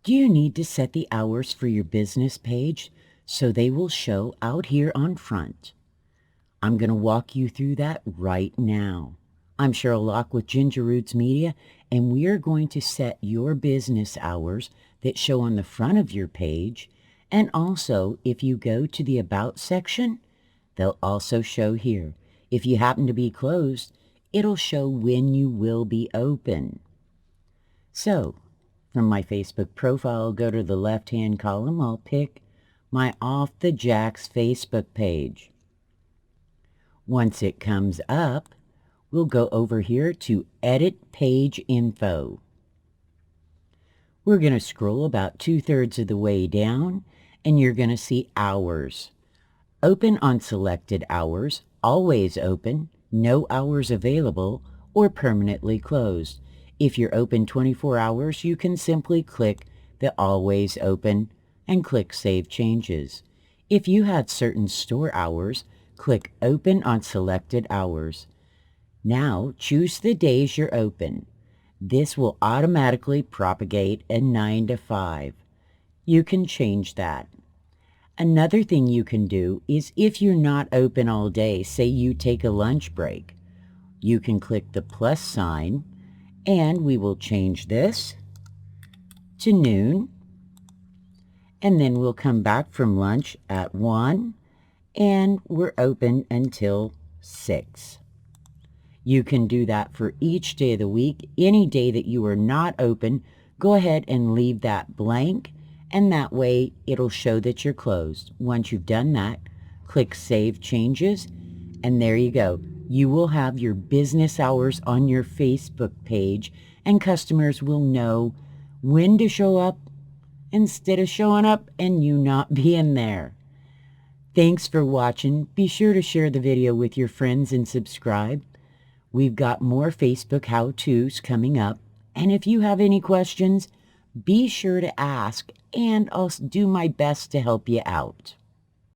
Do you need to set the hours for your business page so they will show out here on front? I'm going to walk you through that right now. I'm Sheryl Loch with Ginger Roots Media, and we are going to set your business hours that show on the front of your page. And also, if you go to the About section, they'll also show here. If you happen to be closed, it'll show when you will be open. So, from my Facebook profile, I'll go to the left-hand column. I'll pick my Off the Jacks Facebook page. Once it comes up, we'll go over here to Edit Page Info. We're going to scroll about 2/3 of the way down, and you're going to see Hours. Open on selected hours, always open, no hours available, or permanently closed. If you're open 24 hours, you can simply click the Always Open and click Save Changes. If you had certain store hours, click Open on selected hours. Now choose the days you're open. This will automatically propagate a 9 to 5. You can change that. Another thing you can do is if you're not open all day, say you take a lunch break, you can click the plus sign, and we will change this to noon, and then we'll come back from lunch at 1, and we're open until 6. You can do that for each day of the week. Any day that you are not open, go ahead and leave that blank, and that way it'll show that you're closed. Once you've done that, click Save Changes, and there you go. You will have your business hours on your Facebook page, and customers will know when to show up instead of showing up and you not being there. Thanks for watching. Be sure to share the video with your friends and subscribe. We've got more Facebook how-tos coming up, and if you have any questions, be sure to ask, and I'll do my best to help you out.